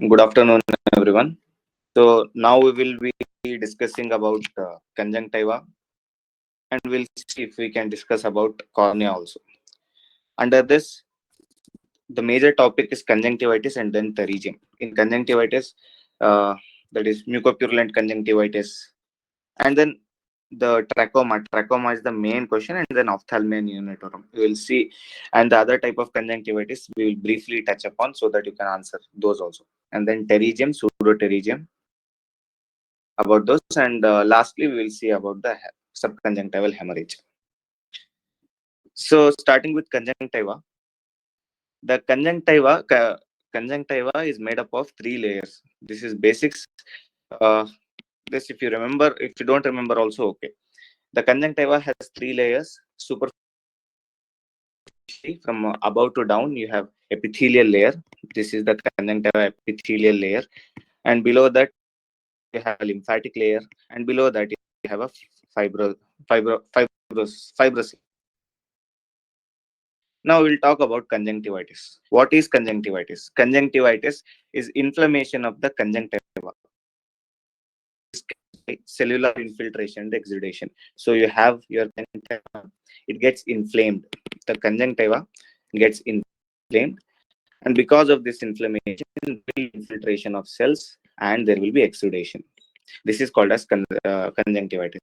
Good afternoon, everyone. So now we will be discussing about conjunctiva, and we'll see if we can discuss about cornea also. Under this, the major topic is conjunctivitis and then pterygium. In conjunctivitis, uh, that is mucopurulent conjunctivitis, and then the trachoma. Trachoma is the main question, and then ophthalmia neonatorum. We will see, and the other type of conjunctivitis we will briefly touch upon so that you can answer those also. And then pterygium, pseudopterygium about those, and lastly we will see about the subconjunctival hemorrhage. So starting with conjunctiva, the conjunctiva is made up of three layers. This is basics. uh, this, if you remember, if you don't remember also, okay. The conjunctiva has three layers. Superficially, from above to down, you have epithelial layer. This is the conjunctiva epithelial layer, and below that you have a lymphatic layer, and below that you have a fibrous. Now we'll talk about conjunctivitis. What is conjunctivitis? Conjunctivitis is inflammation of the conjunctiva. Cellular infiltration and exudation. So you have your conjunctiva, it gets inflamed. The conjunctiva gets inflamed, and because of this inflammation, there will be infiltration of cells and there will be exudation. This is called as conjunctivitis.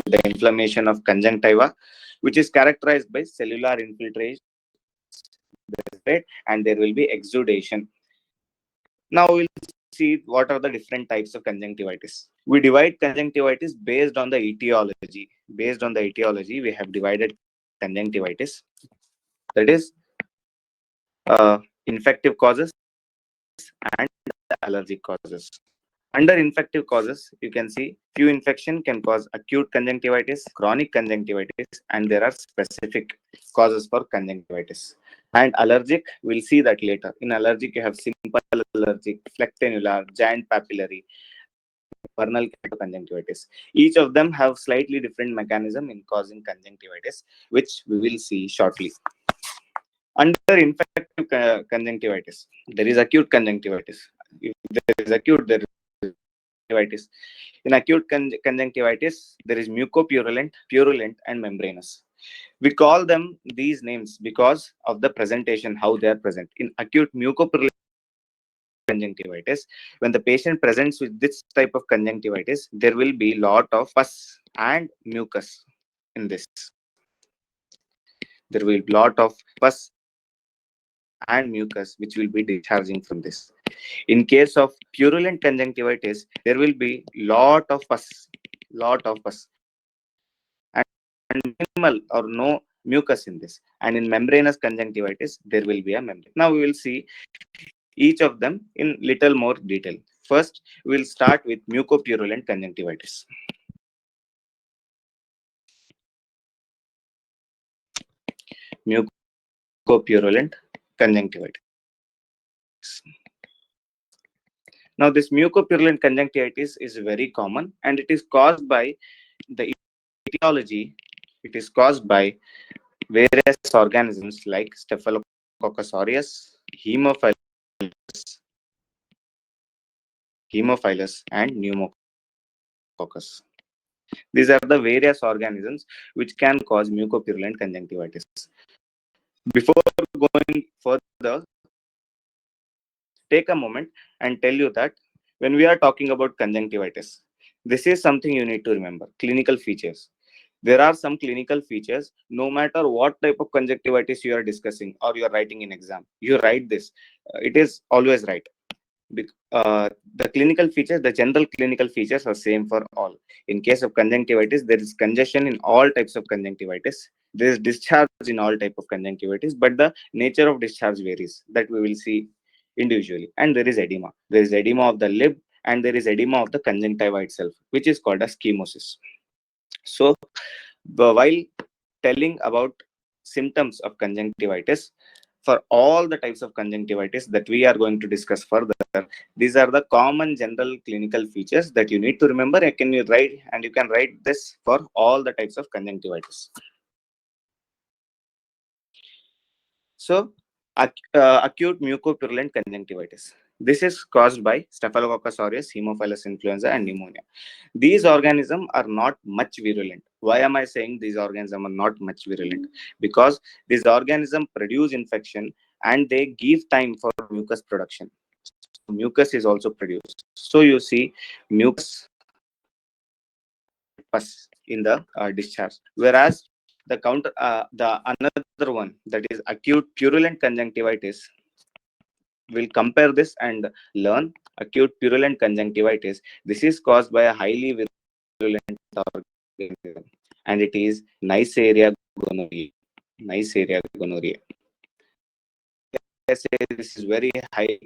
The inflammation of conjunctiva, which is characterized by cellular infiltration, and there will be exudation. Now we'll see what are the different types of conjunctivitis. We divide conjunctivitis based on the etiology. Based on the etiology, we have divided conjunctivitis. That is infective causes and allergic causes. Under infective causes, you can see few infection can cause acute conjunctivitis, chronic conjunctivitis, and there are specific causes for conjunctivitis. And allergic, we'll see that later. In allergic, you have simple allergic, flectanular, giant papillary, vernal conjunctivitis. Each of them have slightly different mechanism in causing conjunctivitis, which we will see shortly. Under infective conjunctivitis, there is acute conjunctivitis. If there is acute, there is conjunctivitis. In acute conjunctivitis, there is mucopurulent, purulent, and membranous. We call them these names because of the presentation, how they are present. In acute mucopurulent conjunctivitis, when the patient presents with this type of conjunctivitis, there will be lot of pus and mucus in this. There will be lot of pus and mucus which will be discharging from this. In case of purulent conjunctivitis, there will be lot of pus, and minimal or no mucus in this. And in membranous conjunctivitis, there will be a membrane. Now we will see each of them in little more detail. First, we will start with mucopurulent conjunctivitis. Mucopurulent conjunctivitis. Now, this mucopurulent conjunctivitis is very common, and it is caused by the etiology. It is caused by various organisms like Staphylococcus aureus, Haemophilus, and Pneumococcus. These are the various organisms which can cause mucopurulent conjunctivitis. Before going further, take a moment and tell you that when we are talking about conjunctivitis, this is something you need to remember. Clinical features. There are some clinical features, no matter what type of conjunctivitis you are discussing or you are writing in exam. You write this. It is always right. The clinical features, the general clinical features are same for all. In case of conjunctivitis, there is congestion in all types of conjunctivitis. There is discharge in all type of conjunctivitis, but the nature of discharge varies. That we will see individually. And there is edema. There is edema of the lip, and there is edema of the conjunctiva itself, which is called as chemosis. So, while telling about symptoms of conjunctivitis, for all the types of conjunctivitis that we are going to discuss further, these are the common general clinical features that you need to remember. You can write, and you can write this for all the types of conjunctivitis. So, acute mucopurulent conjunctivitis. This is caused by Staphylococcus aureus, Haemophilus influenza, and pneumonia. These organisms are not much virulent. Why am I saying these organisms are not much virulent? Because these organisms produce infection and they give time for mucus production. So mucus is also produced. So you see mucus pus in the discharge. Whereas the another one, that is acute purulent conjunctivitis, we'll compare this and learn acute purulent conjunctivitis. This is caused by a highly virulent organism, and it is Neisseria gonorrhoeae. Neisseria gonorrhoeae. I say this is very high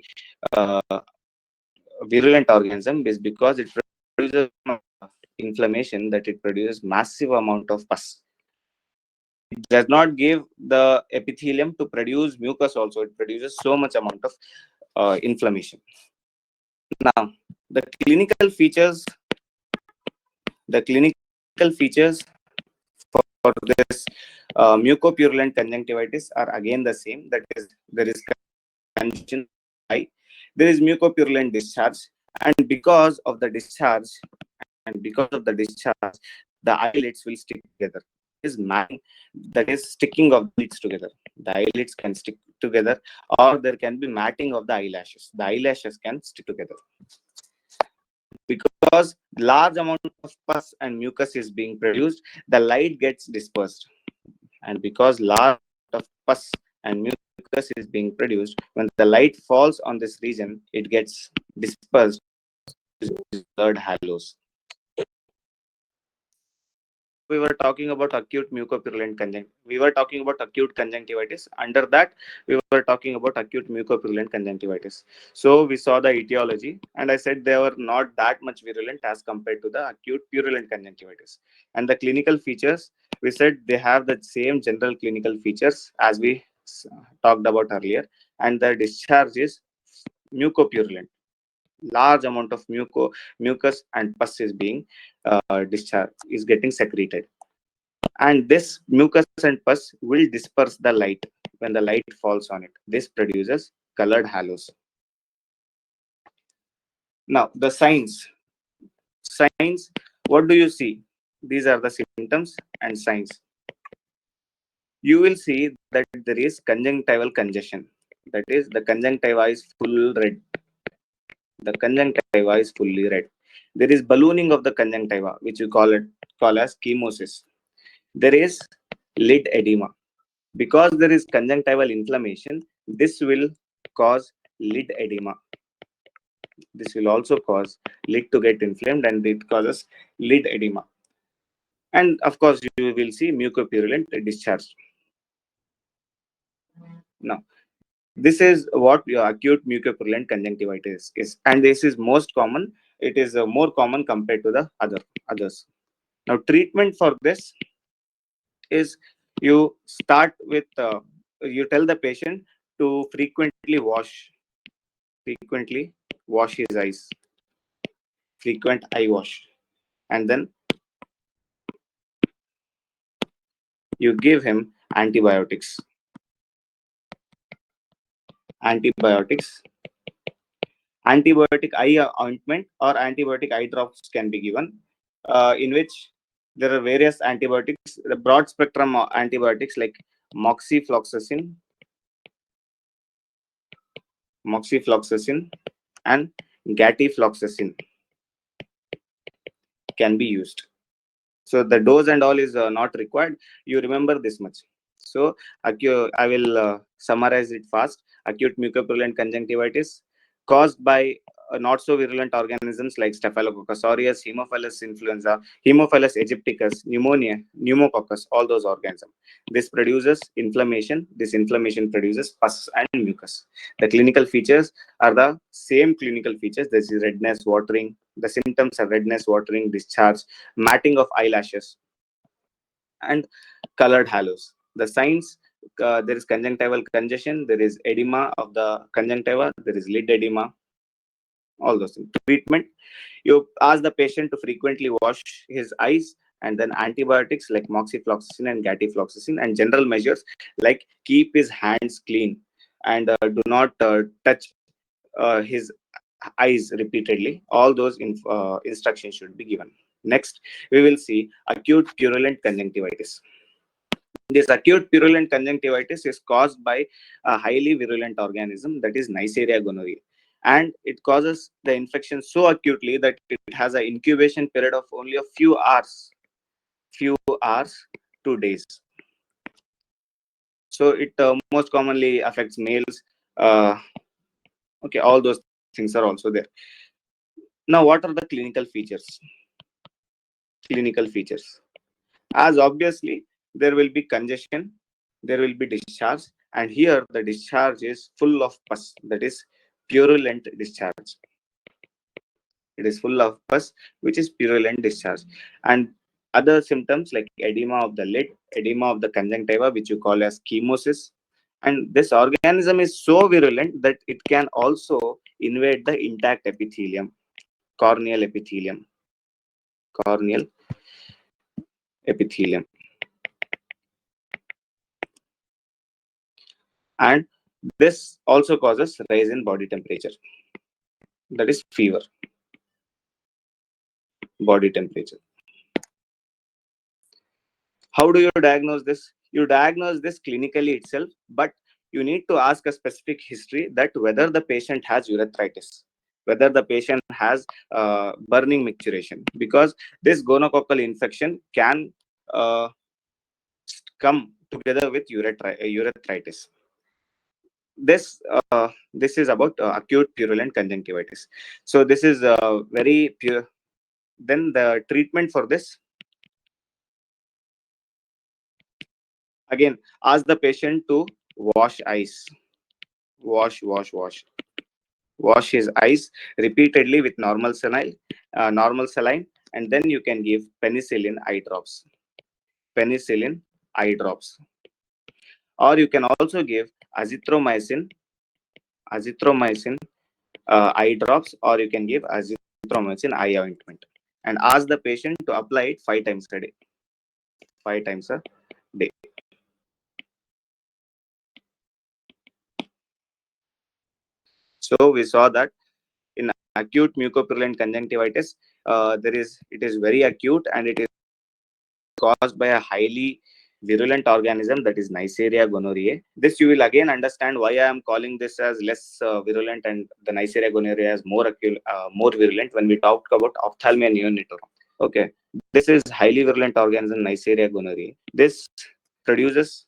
uh, virulent organism is because it produces inflammation, that it produces massive amount of pus. It does not give the epithelium to produce mucus also. It produces so much amount of inflammation. Now, the clinical features, the clinical features for this mucopurulent conjunctivitis are again the same. That is, there is congestion eye, there is mucopurulent discharge, and because of the discharge, the eyelids will stick together. Is matting, that is sticking of the lids together. The eyelids can stick together, or there can be matting of the eyelashes. The eyelashes can stick together. Because large amount of pus and mucus is being produced, the light gets dispersed. And because large amount of pus and mucus is being produced, when the light falls on this region, it gets dispersed to blood halos. We were talking about acute mucopurulent we were talking about acute conjunctivitis. Under that, we were talking about acute mucopurulent conjunctivitis. So we saw the etiology, and I said they were not that much virulent as compared to the acute purulent conjunctivitis. And the clinical features, we said they have the same general clinical features as we talked about earlier, and the discharge is mucopurulent. Large amount of mucus and pus is being discharged, is getting secreted, and this mucus and pus will disperse the light when the light falls on it. This produces colored halos. Now the signs. What do you see? These are the symptoms and signs. You will see that there is conjunctival congestion. That is, the conjunctiva is full red. The conjunctiva is fully red. There is ballooning of the conjunctiva, which we call as chemosis. There is lid edema. Because there is conjunctival inflammation, this will cause lid edema. This will also cause lid to get inflamed, and it causes lid edema. And of course, you will see mucopurulent discharge. Now, this is what your acute mucopurulent conjunctivitis is, and this is most common. It is more common compared to the others. Now, treatment for this is, you start with you tell the patient to frequently wash his eyes, frequent eye wash, and then you give him antibiotics. Antibiotic eye ointment or antibiotic eye drops can be given, in which there are various antibiotics, the broad spectrum antibiotics like moxifloxacin and gatifloxacin can be used. So the dose and all is not required. You remember this much. So I will summarize it fast. Acute mucopurulent conjunctivitis caused by not so virulent organisms like Staphylococcus aureus, Haemophilus influenza, Haemophilus aegypticus, pneumonia, pneumococcus, all those organisms. This produces inflammation. This inflammation produces pus and mucus. The clinical features are the same clinical features. There is redness, watering. The symptoms are redness, watering, discharge, matting of eyelashes, and colored halos. The signs, there is conjunctival congestion, there is edema of the conjunctiva, there is lid edema, all those things. Treatment, you ask the patient to frequently wash his eyes, and then antibiotics like moxifloxacin and gatifloxacin, and general measures like keep his hands clean, and do not touch his eyes repeatedly. All those instructions should be given. Next, we will see acute purulent conjunctivitis. This acute purulent conjunctivitis is caused by a highly virulent organism, that is Neisseria gonorrhoeae, and it causes the infection so acutely that it has an incubation period of only a few hours to days. So it most commonly affects males. Okay, all those things are also there. Now, what are the clinical features? Clinical features. As obviously, there will be congestion, there will be discharge, and here the discharge is full of pus, that is purulent discharge. It is full of pus, which is purulent discharge. And other symptoms like edema of the lid, edema of the conjunctiva, which you call as chemosis. And this organism is so virulent that it can also invade the intact epithelium, corneal epithelium. Corneal epithelium. And this also causes rise in body temperature, that is fever, body temperature. How do you diagnose this? You diagnose this clinically itself, but you need to ask a specific history, that whether the patient has urethritis, whether the patient has burning micturition, because this gonococcal infection can come together with urethritis. This is about acute purulent conjunctivitis. So this is very pure. Then the treatment for this, again, ask the patient to wash eyes. Wash his eyes repeatedly with normal saline, and then you can give penicillin eye drops. Penicillin eye drops. Or you can also give azithromycin eye drops, or you can give azithromycin eye ointment, and ask the patient to apply it 5 times a day. 5 times a day. So we saw that in acute mucopurulent conjunctivitis, it is very acute, and it is caused by a highly virulent organism, that is Neisseria gonorrhoeae. This you will again understand why I am calling this as less virulent, and the Neisseria gonorrhoeae as more virulent when we talked about ophthalmia neonatorum. Okay, this is highly virulent organism, Neisseria gonorrhoeae. This produces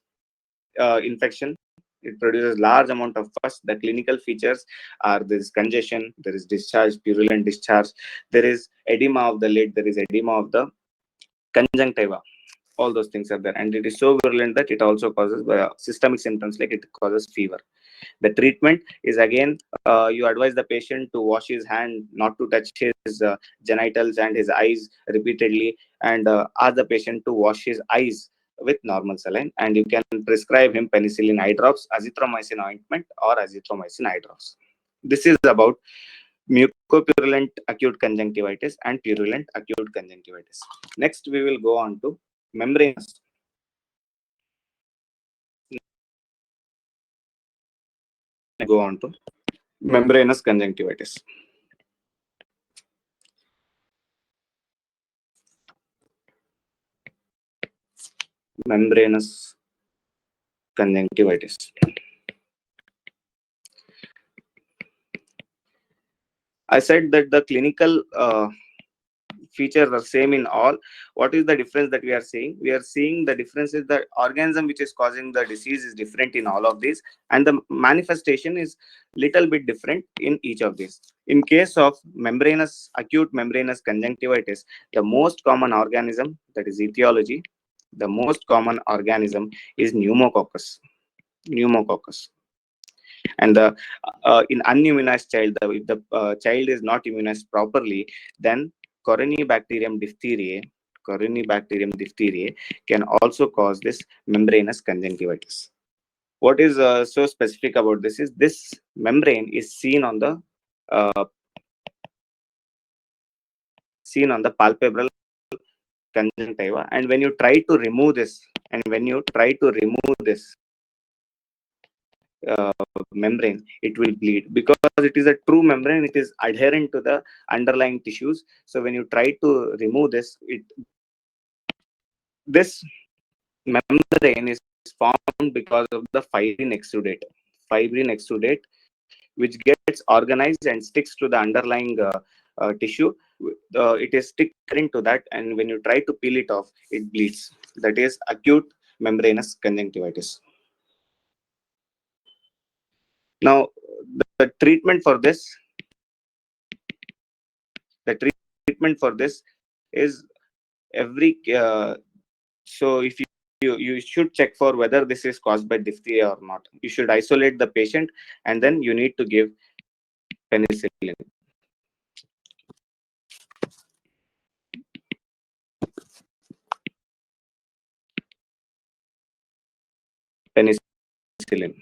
infection. It produces large amount of pus. The clinical features are there is congestion, there is discharge, purulent discharge, there is edema of the lid, there is edema of the conjunctiva. All those things are there, and it is so virulent that it also causes systemic symptoms, like it causes fever. The treatment is again, you advise the patient to wash his hand, not to touch his genitals and his eyes repeatedly, and ask the patient to wash his eyes with normal saline, and you can prescribe him penicillin eye drops, azithromycin ointment, or azithromycin eye drops. This is about mucopurulent acute conjunctivitis and purulent acute conjunctivitis. Next, we will go on to membranous. Go on to membranous conjunctivitis. Membranous conjunctivitis. I said that the clinical features are same in all. What is the difference that we are seeing? We are seeing the difference is the organism which is causing the disease is different in all of these, and the manifestation is little bit different in each of these. In case of acute membranous conjunctivitis, the most common organism, that is etiology, the most common organism is pneumococcus. And the in unimmunized child, if the child is not immunized properly, then Corynebacterium diphtheriae can also cause this membranous conjunctivitis. What is so specific about this is this membrane is seen on the palpebral conjunctiva, and when you try to remove this, membrane, it will bleed because it is a true membrane. It is adherent to the underlying tissues. So when you try to remove this, this membrane is formed because of the fibrin exudate. Fibrin exudate, which gets organized and sticks to the underlying tissue. It is sticking to that, and when you try to peel it off, it bleeds. That is acute membranous conjunctivitis. Now, the treatment for this, the treatment for this is every. So, if you should check for whether this is caused by diphtheria or not. You should isolate the patient, and then you need to give penicillin. Penicillin.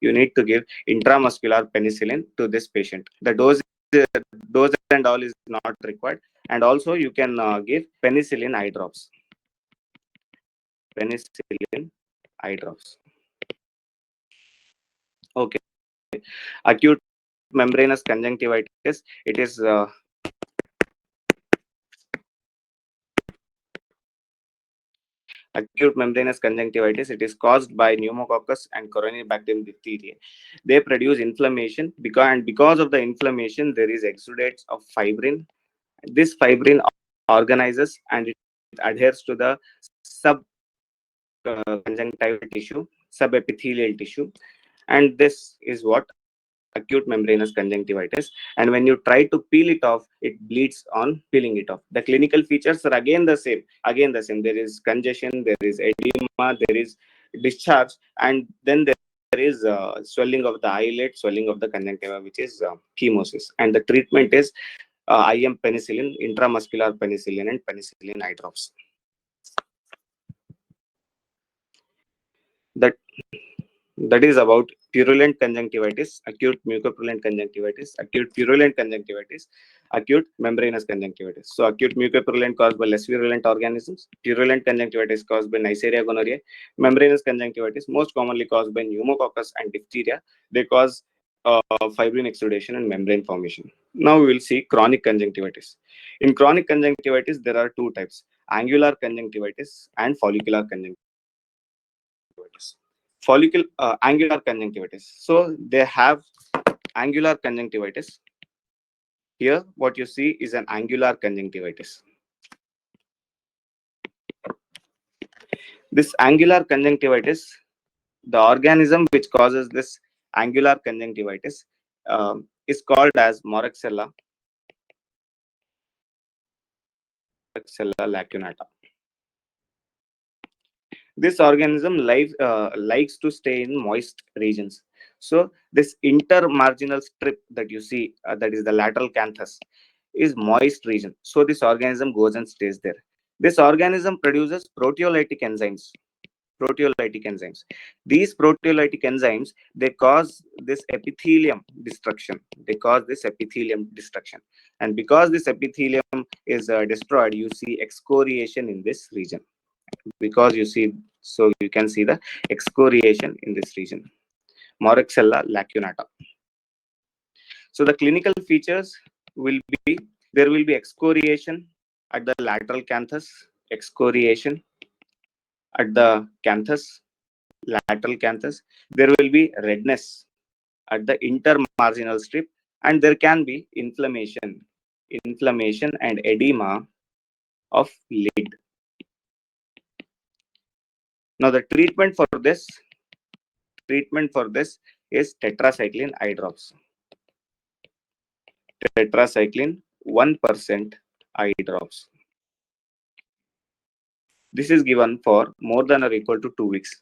You need to give intramuscular penicillin to this patient. The dose and all is not required, and also you can give penicillin eye drops. Penicillin eye drops. Okay. Acute membranous conjunctivitis. It is acute membranous conjunctivitis. It is caused by pneumococcus and Corynebacterium diphtheria. They produce inflammation because of the inflammation there is exudates of fibrin. This fibrin organizes and it adheres to the subconjunctival tissue, subepithelial tissue, and this is what acute membranous conjunctivitis. And when you try to peel it off, it bleeds on peeling it off. The clinical features are again the same. There is congestion, there is edema, there is discharge, and then there is swelling of the eyelid, swelling of the conjunctiva, which is chemosis. And the treatment is IM penicillin, intramuscular penicillin, and penicillin eye drops. That is about purulent conjunctivitis, acute mucopurulent conjunctivitis, acute purulent conjunctivitis, acute membranous conjunctivitis. So acute mucopurulent caused by less virulent organisms, purulent conjunctivitis caused by Neisseria gonorrhoeae, membranous conjunctivitis most commonly caused by pneumococcus and diphtheria. They cause fibrin exudation and membrane formation. Now we will see chronic conjunctivitis. In chronic conjunctivitis, there are two types: angular conjunctivitis and follicular conjunctivitis. Angular conjunctivitis. So they have angular conjunctivitis. Here, what you see is an angular conjunctivitis. This angular conjunctivitis, the organism which causes this angular conjunctivitis is called as Moraxella lacunata. This organism likes to stay in moist regions. So this intermarginal strip that you see, that is the lateral canthus, is moist region. So this organism goes and stays there. This organism produces proteolytic enzymes. These proteolytic enzymes, they cause this epithelium destruction. And because this epithelium is destroyed, you see excoriation in this region. So you can see the excoriation in this region, Moraxella lacunata. So the clinical features will be, there will be excoriation at the lateral canthus, excoriation at the lateral canthus. There will be redness at the intermarginal strip, and there can be inflammation and edema of lid. Now the treatment for this is tetracycline eye drops. Tetracycline 1% eye drops. This is given for more than or equal to 2 weeks.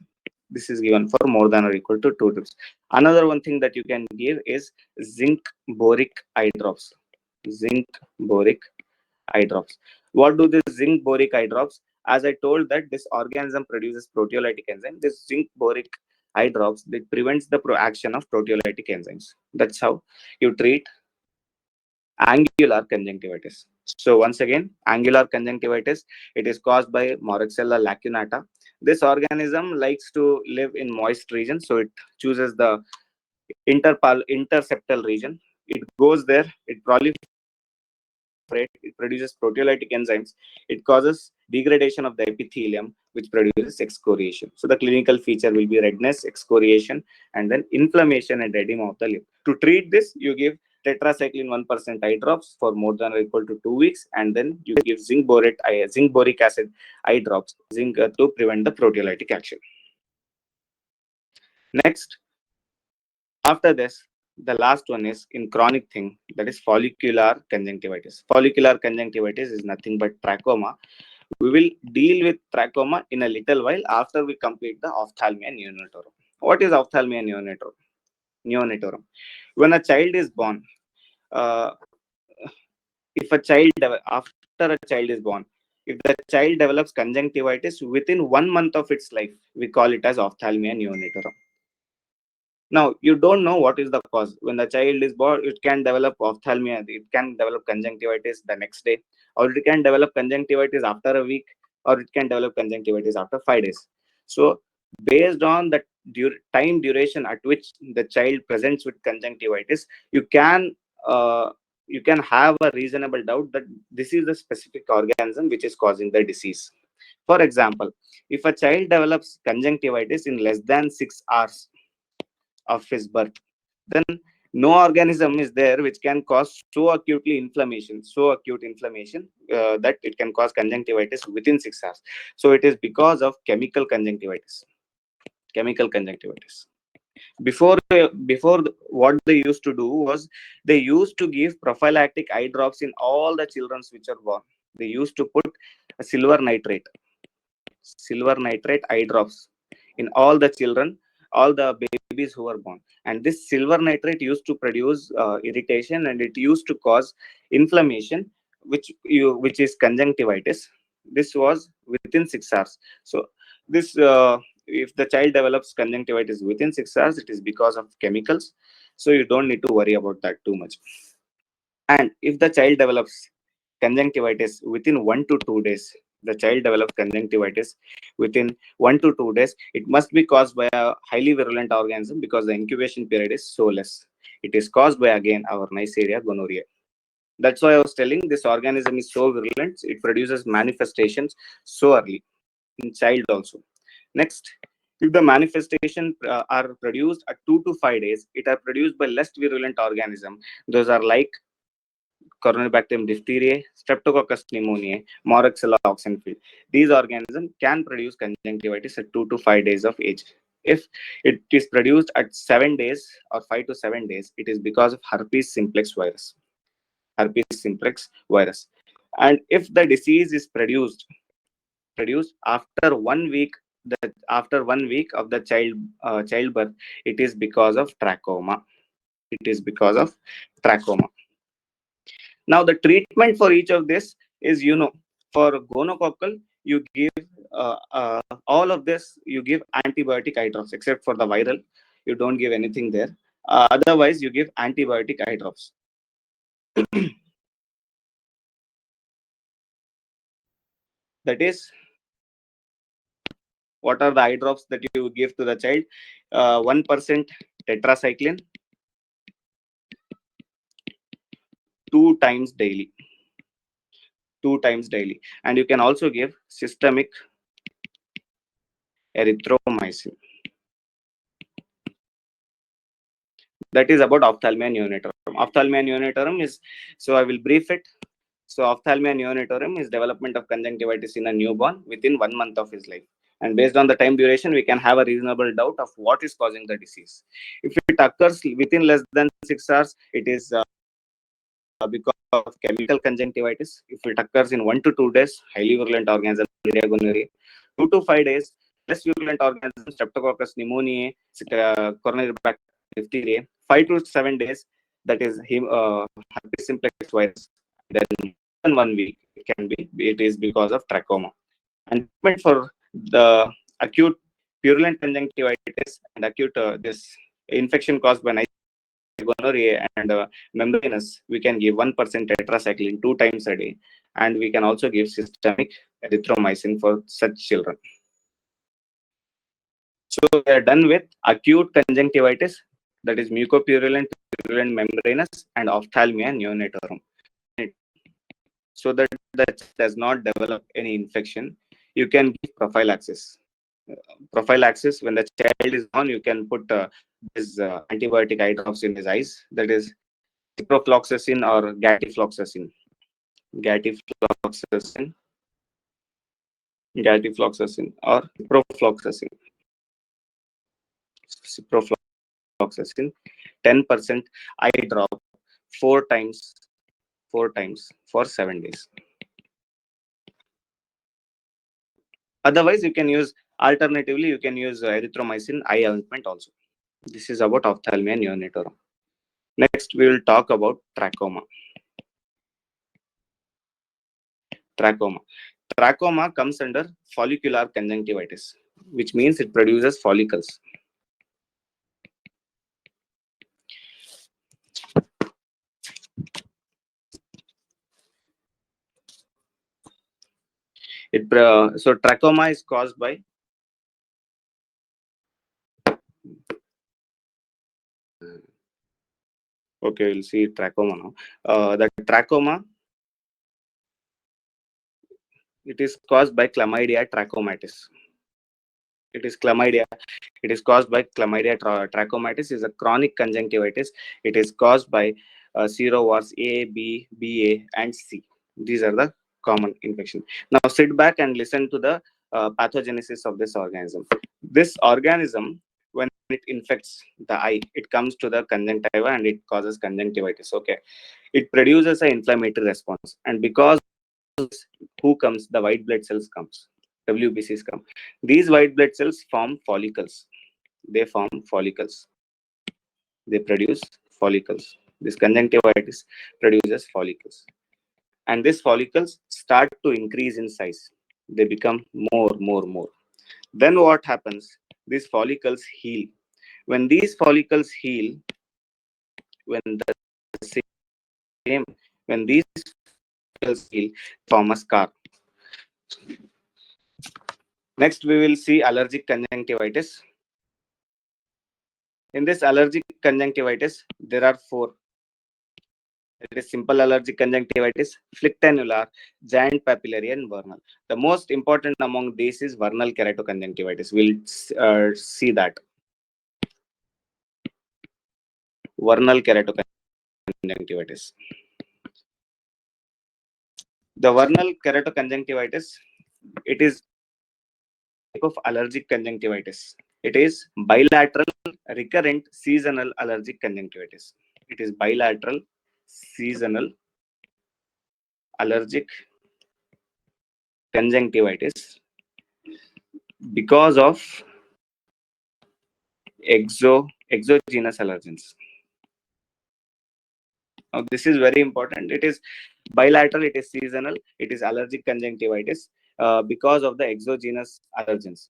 Another one thing that you can give is zinc boric eye drops. What do this zinc boric eye drops? As I told that this organism produces proteolytic enzyme, this zinc boric eye drops, that prevents the action of proteolytic enzymes. That's how you treat angular conjunctivitis. So once again, angular conjunctivitis, it is caused by Moraxella lacunata. This organism likes to live in moist regions, so it chooses the interceptal region. It goes there, it it produces proteolytic enzymes, it causes degradation of the epithelium, which produces excoriation. So the clinical feature will be redness, excoriation, and then inflammation and edema of the lip. To treat this, you give tetracycline 1% eye drops for more than or equal to 2 weeks, and then you give zinc boric acid eye drops, zinc to prevent the proteolytic action. Next, after this, the last one is in chronic thing, that is follicular conjunctivitis. Follicular conjunctivitis is nothing but trachoma. We will deal with trachoma in a little while after we complete the ophthalmia neonatorum. What is ophthalmia neonatorum? When a child is born, uh, if a child after a child is born, if the child develops conjunctivitis within 1 month of its life, we call it as ophthalmia neonatorum. Now, you don't know what is the cause. When the child is born, it can develop ophthalmia, it can develop conjunctivitis the next day, or it can develop conjunctivitis after a week, or it can develop conjunctivitis after 5 days. So, based on the time duration at which the child presents with conjunctivitis, uh, you can have a reasonable doubt that this is the specific organism which is causing the disease. For example, if a child develops conjunctivitis in less than 6 hours of his birth, then no organism is there which can cause so acute inflammation that it can cause conjunctivitis within 6 hours. So it is because of chemical conjunctivitis. What they used to do was they used to give prophylactic eye drops in all the children which are born. They used to put a silver nitrate eye drops in all the children, all the babies who were born. And this silver nitrate used to produce irritation, and it used to cause inflammation, which is conjunctivitis. This was within 6 hours. So this if the child develops conjunctivitis within 6 hours, it is because of chemicals. So you don't need to worry about that too much. And if the child develops conjunctivitis within 1 to 2 days, the child develops conjunctivitis within 1 to 2 days, it must be caused by a highly virulent organism because the incubation period is so less. It is caused by, again, our Neisseria gonorrhea. That's why I was telling this organism is so virulent, it produces manifestations so early in child also. Next, if the manifestation are produced at 2 to 5 days, it are produced by less virulent organism. Those are like Corynebacterium diphtheriae, Streptococcus pneumoniae, Moraxella oxenfree. These organisms can produce conjunctivitis at 2 to 5 days of age. If it is produced at 7 days or 5 to 7 days, it is because of herpes simplex virus. Herpes simplex virus. And if the disease is produced after 1 week, after 1 week of the childbirth, it is because of trachoma. It is because of trachoma. Now, the treatment for each of this is, for gonococcal, you give all of this, you give antibiotic eye drops, except for the viral. You don't give anything there. Otherwise, you give antibiotic eye drops. That is, what are the eye drops that you give to the child? 1% tetracycline, 2 times daily. 2 times daily. And you can also give systemic erythromycin. That is about ophthalmia neonatorum. Ophthalmia neonatorum is, so I will brief it. So ophthalmia neonatorum is development of conjunctivitis in a newborn within 1 month of his life. And based on the time duration, we can have a reasonable doubt of what is causing the disease. If it occurs within less than 6 hours, it is because of chemical conjunctivitis. If it occurs in 1 to 2 days, highly virulent organism, gonorrhea. 2 to 5 days, less virulent organism, Streptococcus pneumoniae, coronary diphtheria. 5 to 7 days, that is herpes simplex virus. Then in 1 week, it is because of trachoma. And treatment for the acute purulent conjunctivitis and acute this infection caused by gonorrhea and membranous, we can give 1% tetracycline 2 times a day, and we can also give systemic erythromycin for such children. So we are done with acute conjunctivitis, that is mucopurulent, purulent membranous, and ophthalmia neonatorum. So that does not develop any infection, you can give prophylaxis. Prophylaxis, when the child is born, you can put this antibiotic eye drops in his eyes, that is ciprofloxacin or gatifloxacin. Gatifloxacin, gatifloxacin or ciprofloxacin. Ciprofloxacin, 10% eye drop, four times for 7 days. Otherwise, you can use alternatively, you can use erythromycin eye ointment also. This is about ophthalmia neonatorum. Next, we will talk about trachoma. Trachoma comes under follicular conjunctivitis, which means it produces follicles. So trachoma is caused by okay, we'll see trachoma now. The trachoma, it is caused by chlamydia trachomatis. It is chlamydia. It is caused by chlamydia trachomatis. Is a chronic conjunctivitis. It is caused by serovars A, B, BA, and C. These are the common infection. Now sit back and listen to the pathogenesis of this organism. This organism, when it infects the eye, it comes to the conjunctiva and it causes conjunctivitis. Okay, it produces an inflammatory response, and because who comes, the white blood cells comes, WBCs come. These white blood cells form follicles. They form follicles. They produce follicles. This conjunctivitis produces follicles, and these follicles start to increase in size. They become more. Then what happens? These follicles heal. When these follicles heal, when the same, when these follicles heal, form a scar. Next, we will see allergic conjunctivitis. In this allergic conjunctivitis, there are four. It is simple allergic conjunctivitis, flictanular, giant papillary, and vernal. The most important among these is vernal keratoconjunctivitis. We'll see that. Vernal keratoconjunctivitis. The vernal keratoconjunctivitis, it is type of allergic conjunctivitis. It is bilateral, recurrent, seasonal allergic conjunctivitis. It is bilateral, seasonal, allergic conjunctivitis because of exogenous allergens. Now, this is very important. It is bilateral, it is seasonal, it is allergic conjunctivitis because of the exogenous allergens.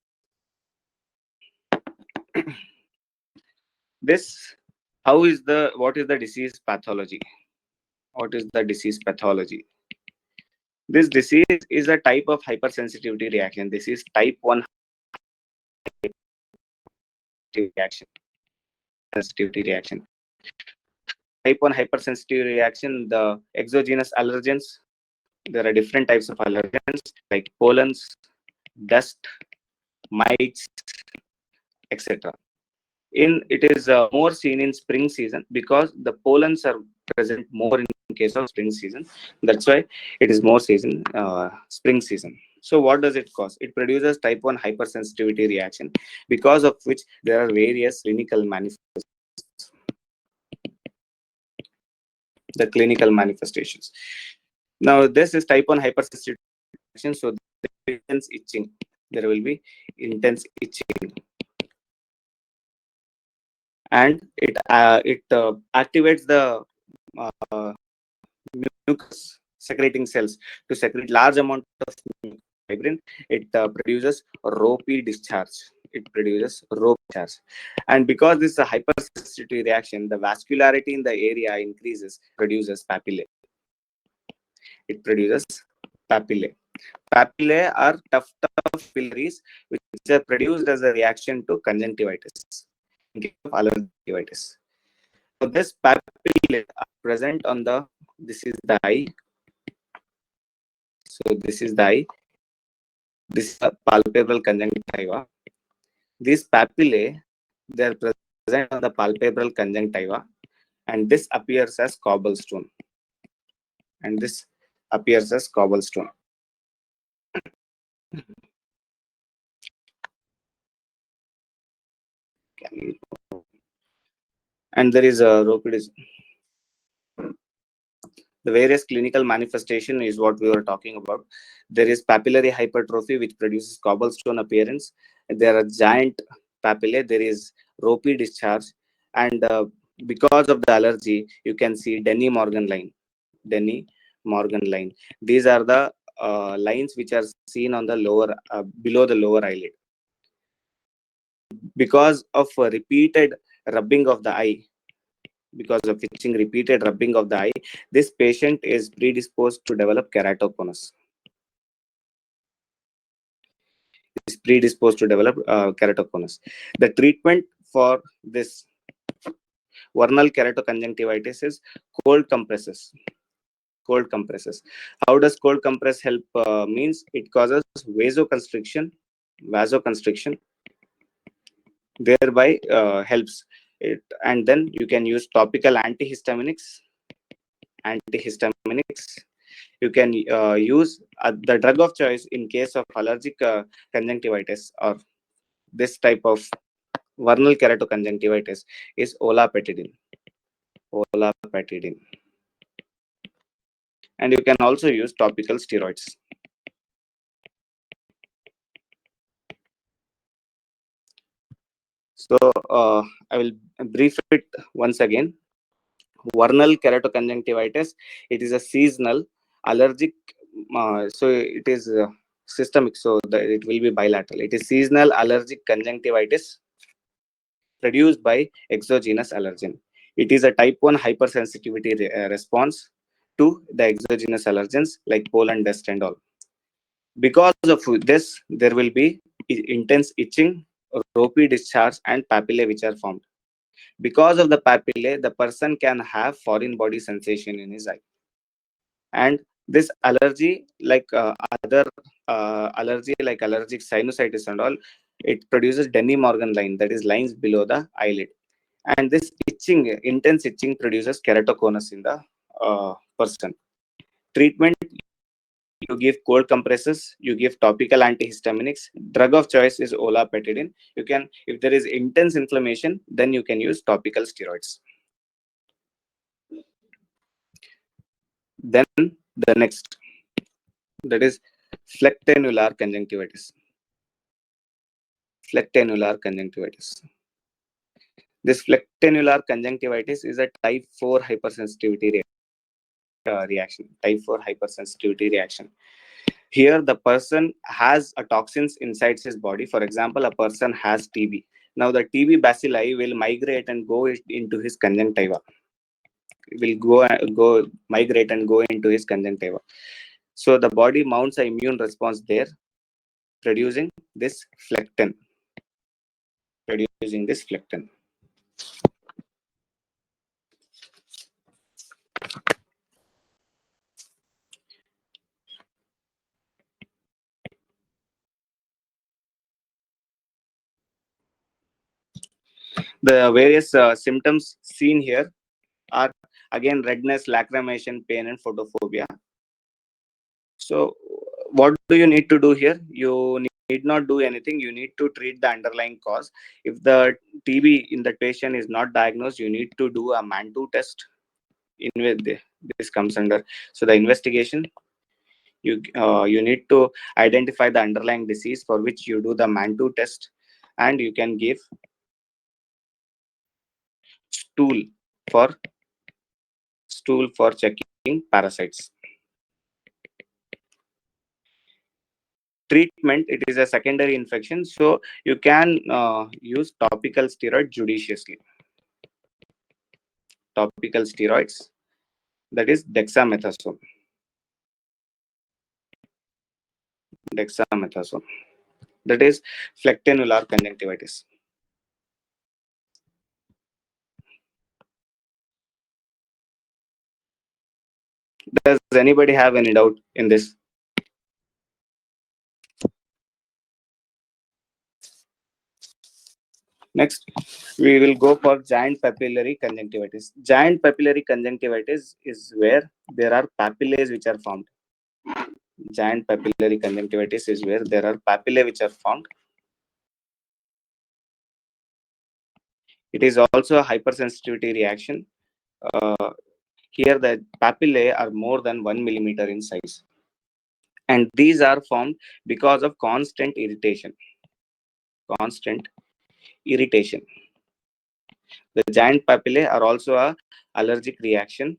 What is the disease pathology? What is the disease pathology? This disease is a type of hypersensitivity reaction. This is type 1 reaction. Sensitivity reaction. Type 1 hypersensitivity reaction, the exogenous allergens, there are different types of allergens like pollens, dust, mites, etc. It is more seen in spring season because the pollens are present more in case of spring season. That's why it is more season spring season. So what does it cause? It produces type 1 hypersensitivity reaction, because of which there are various clinical manifestations. The clinical manifestations. Now this is type 1 hypersensitivity reaction. So there will be intense itching. There will be intense itching. And it activates the mucus secreting cells to secrete large amount of fibrin. It produces ropey discharge. It produces rope discharge. And because this is a hypersensitivity reaction, the vascularity in the area increases, produces papillae. It produces papillae. Papillae are tough capillaries which are produced as a reaction to conjunctivitis in case of allergic. So this papillae are present on the, this is the eye. So this is the eye. This is a palpebral conjunctiva. These papillae, they are present on the palpebral conjunctiva, and this appears as cobblestone. And this appears as cobblestone. And there is a ropidis. The various clinical manifestation is what we were talking about. There is papillary hypertrophy, which produces cobblestone appearance. There are giant papillae. There is ropey discharge, and because of the allergy, you can see Denny Morgan line. Denny Morgan line. These are the lines which are seen on the lower, below the lower eyelid. Because of repeated rubbing of the eye, because of itching, repeated rubbing of the eye, this patient is predisposed to develop keratoconus. Is predisposed to develop keratoconus. The treatment for this vernal keratoconjunctivitis is cold compresses. Cold compresses. How does cold compress help? Means it causes vasoconstriction, thereby helps it. And then you can use topical antihistaminics. You can use the drug of choice in case of allergic conjunctivitis or this type of vernal keratoconjunctivitis is olapatidine. And you can also use topical steroids. So I will brief it once again. Vernal keratoconjunctivitis, it is a seasonal allergic, so it is systemic, so it will be bilateral. It is seasonal allergic conjunctivitis produced by exogenous allergen. It is a type 1 hypersensitivity response to the exogenous allergens like pollen dust and all. Because of this, there will be intense itching, ropey discharge, and papillae which are formed. Because of the papillae, the person can have foreign body sensation in his eye. And this allergy, like other allergy, like allergic sinusitis and all, it produces Denny Morgan line, that is lines below the eyelid. And this itching, intense itching, produces keratoconus in the person. Treatment: you give cold compresses, you give topical antihistaminics. Drug of choice is olapatidine. You can, if there is intense inflammation, then you can use topical steroids. Then the next, that is flectanular conjunctivitis. This flectanular conjunctivitis is a type 4 hypersensitivity reaction. Here, the person has a toxins inside his body. For example, a person has TB. Now, the TB bacilli will migrate and go into his conjunctiva. Migrate and go into his conjunctiva. So the body mounts an immune response there, producing this flectin. The various symptoms seen here are again redness, lacrimation, pain, and photophobia. So what do you need to do here? You need not do anything. You need to treat the underlying cause. If the TB in the patient is not diagnosed, you need to do a MANTU test. This comes under, so the investigation, you need to identify the underlying disease, for which you do the MANTU test, and you can give stool for checking parasites. Treatment: it is a secondary infection, so you can use topical steroid judiciously. Topical steroids, that is dexamethasone. dexamethasone. That is flectanular conjunctivitis. Does anybody have any doubt in this? Next, we will go for giant papillary conjunctivitis. Giant papillary conjunctivitis is where there are papillae which are formed. Giant papillary conjunctivitis is where there are papillae which are formed. It is also a hypersensitivity reaction. Here, the papillae are more than 1 millimeter in size. And these are formed because of constant irritation. Constant irritation. The giant papillae are also a allergic reaction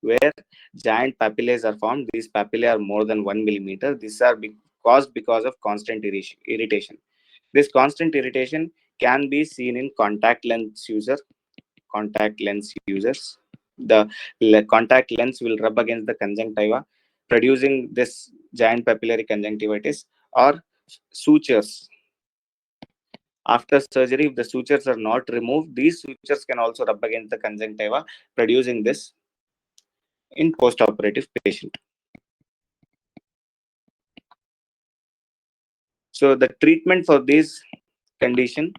where giant papillae are formed. These papillae are more than 1 millimeter. These are caused because of constant irritation. This constant irritation can be seen in contact lens users. The contact lens will rub against the conjunctiva, producing this giant papillary conjunctivitis, or sutures. After surgery, if the sutures are not removed, these sutures can also rub against the conjunctiva, producing this in post-operative patient. So the treatment for this condition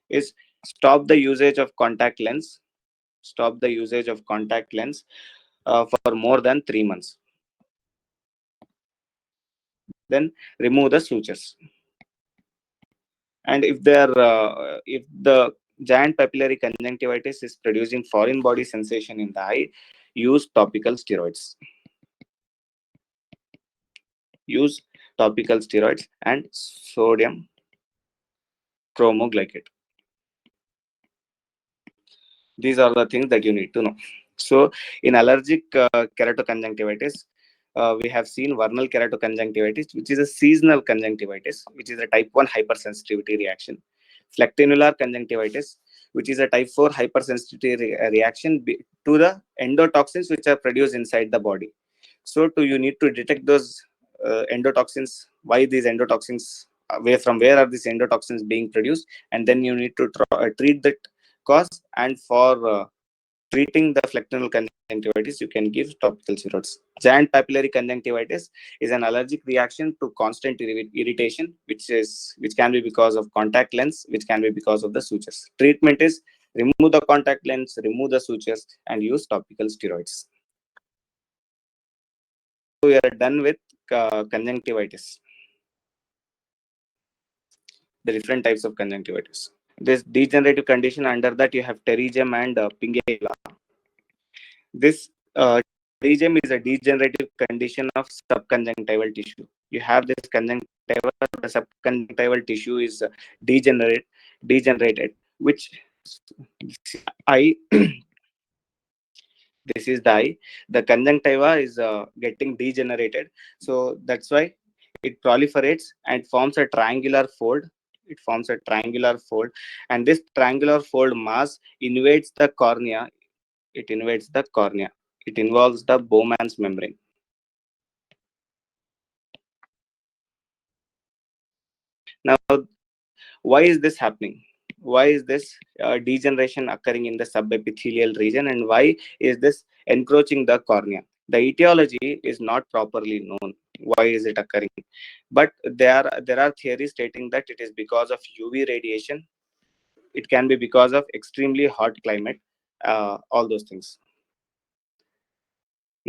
is stop the usage of contact lens. Stop the usage of contact lens for more than 3 months. Then remove the sutures. And if the giant papillary conjunctivitis is producing foreign body sensation in the eye, use topical steroids. Use topical steroids and sodium chromoglycate. These are the things that you need to know. So in allergic keratoconjunctivitis, we have seen vernal keratoconjunctivitis, which is a seasonal conjunctivitis, which is a type 1 hypersensitivity reaction. Flectanular conjunctivitis, which is a type 4 hypersensitivity reaction to the endotoxins which are produced inside the body. So you need to detect those endotoxins, why these endotoxins, where are these endotoxins being produced, and then you need to treat that cause. And for treating the flectanular conjunctivitis, you can give topical steroids. Giant papillary conjunctivitis is an allergic reaction to constant irritation, which can be because of contact lens, which can be because of the sutures. Treatment is remove the contact lens, remove the sutures, and use topical steroids. So we are done with conjunctivitis. The different types of conjunctivitis. This degenerative condition, under that you have pterygium and pingala. This pterygium is a degenerative condition of subconjunctival tissue. You have this conjunctiva, the subconjunctival tissue is degenerated, which eye. This is the eye. The conjunctiva is getting degenerated, so that's why it proliferates and forms a triangular fold. It forms a triangular fold, and this triangular fold mass invades the cornea. It invades the cornea. It involves the Bowman's membrane. Now, why is this happening? Why is this degeneration occurring in the subepithelial region, and why is this encroaching the cornea? The etiology is not properly known. Why is it occurring? But there are theories stating that it is because of UV radiation. It can be because of extremely hot climate. All those things.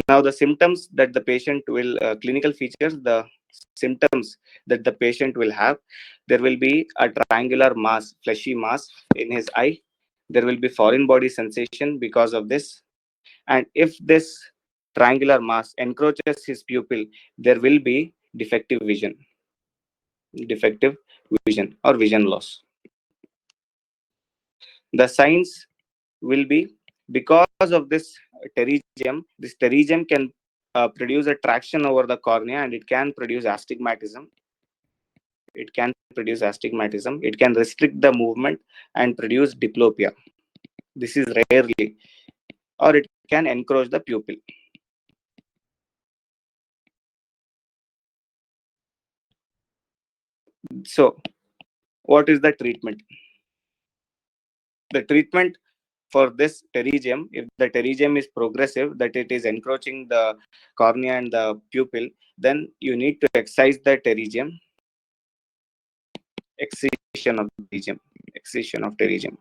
Now, the symptoms that the patient will, clinical features, the symptoms that the patient will have, there will be a triangular mass, fleshy mass in his eye. There will be foreign body sensation because of this. And if this triangular mass encroaches his pupil, there will be defective vision or vision loss. The signs will be, because of this pterygium can produce a traction over the cornea, and it can produce astigmatism. It can restrict the movement and produce diplopia. This is rarely, or it can encroach the pupil. So, what is the treatment? The treatment for this pterygium, if the pterygium is progressive, that it is encroaching the cornea and the pupil, then you need to excise the pterygium, excision of pterygium, excision of pterygium.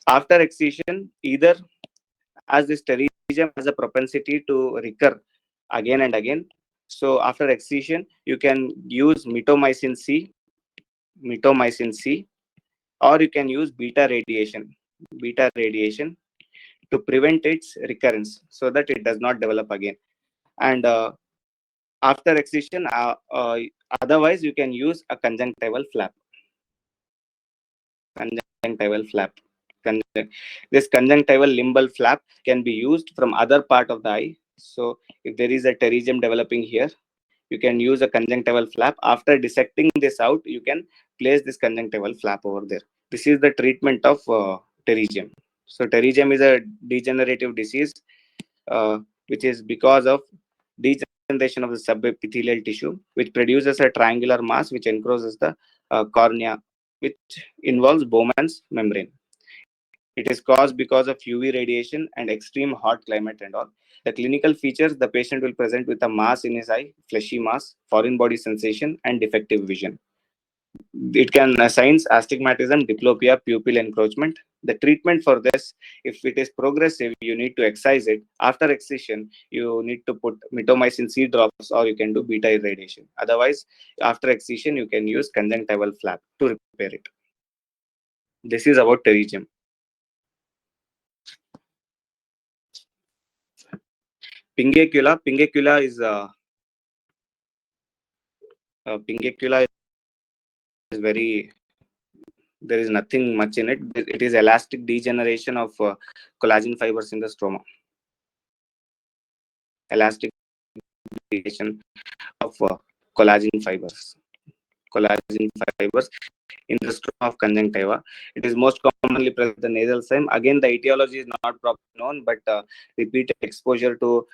After excision, either as this pterygium has a propensity to recur again and again, so after excision, you can use mitomycin C, or you can use beta radiation to prevent its recurrence so that it does not develop again. And after excision, otherwise you can use a conjunctival flap. Conjunctival flap. This conjunctival limbal flap can be used from other part of the eye. So if there is a pterygium developing here, you can use a conjunctival flap. After dissecting this out, you can place this conjunctival flap over there. This is the treatment of pterygium. So pterygium is a degenerative disease, which is because of degeneration of the subepithelial tissue, which produces a triangular mass which encloses the cornea, which involves Bowman's membrane. It is caused because of UV radiation and extreme hot climate and all. The clinical features: the patient will present with a mass in his eye, fleshy mass, foreign body sensation, and defective vision. It can signs astigmatism, diplopia, pupil encroachment. The treatment for this, if it is progressive, you need to excise it. After excision, you need to put mitomycin C drops, or you can do beta irradiation. Otherwise, after excision, you can use conjunctival flap to repair it. This is about pterygium. Pingecula is very, there is nothing much in it. It is elastic degeneration of collagen fibers in the stroma. Elastic degeneration of collagen fibers. Collagen fibers in the stroma of conjunctiva. It is most commonly present in the nasal stem. Again, the etiology is not properly known, but repeated exposure to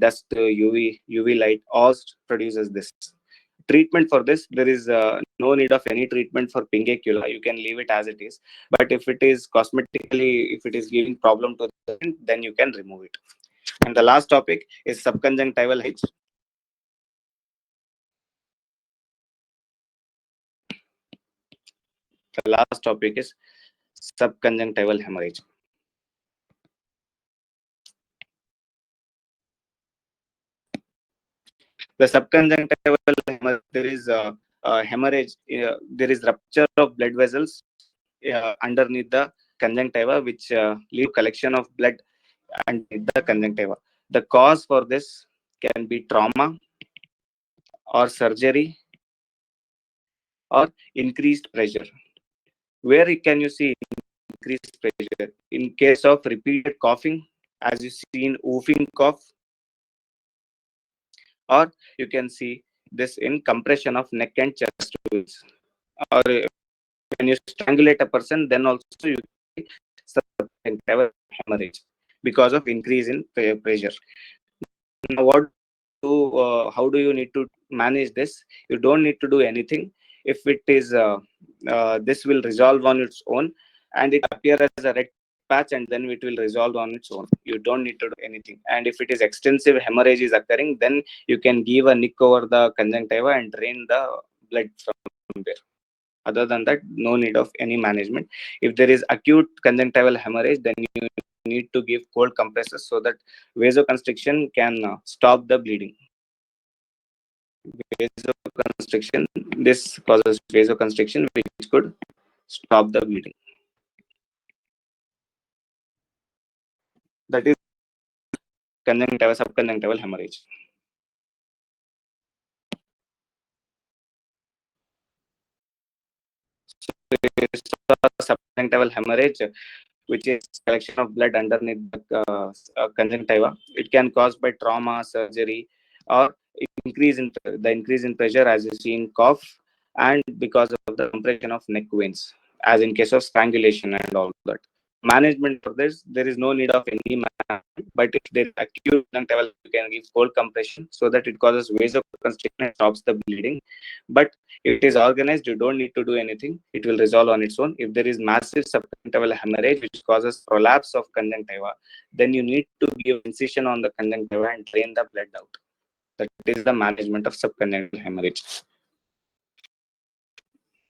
dust, UV light, all produces this. Treatment for this, there is no need of any treatment for pingecula. You can leave it as it is. But if it is cosmetically, if it is giving problem to the patient, then you can remove it. And the last topic is subconjunctival hemorrhage. The last topic is subconjunctival hemorrhage. The subconjunctival hemorrhage, there is hemorrhage, there is rupture of blood vessels underneath the conjunctiva, which lead to collection of blood underneath the conjunctiva. The cause for this can be trauma or surgery or increased pressure. Where can you see increased pressure? In case of repeated coughing, as you see in whooping cough, or you can see this in compression of neck and chest tubes, or when you strangulate a person, then also you have a hemorrhage because of increase in pressure. Now, how do you need to manage this? You don't need to do anything. If it is this will resolve on its own, and it appears as a red patch, and then it will resolve on its own. You don't need to do anything. And if it is extensive hemorrhage is occurring, then you can give a nick over the conjunctiva and drain the blood from there. Other than that, no need of any management. If there is acute conjunctival hemorrhage, then you need to give cold compresses so that vasoconstriction can stop the bleeding. Vasoconstriction, this causes vasoconstriction, which could stop the bleeding. That is conjunctival, subconjunctival hemorrhage. Subconjunctival hemorrhage, which is collection of blood underneath the conjunctiva. It can cause by trauma, surgery, or increase in pressure, as you see in cough, and because of the compression of neck veins, as in case of strangulation and all that. Management for this, there is no need of any management. But if there is acute conjunctival, you can give cold compression so that it causes vasoconstriction and stops the bleeding. But if it is organized, you don't need to do anything. It will resolve on its own. If there is massive subconjunctival hemorrhage which causes prolapse of conjunctiva, then you need to give incision on the conjunctiva and drain the blood out. That is the management of subconjunctival hemorrhage.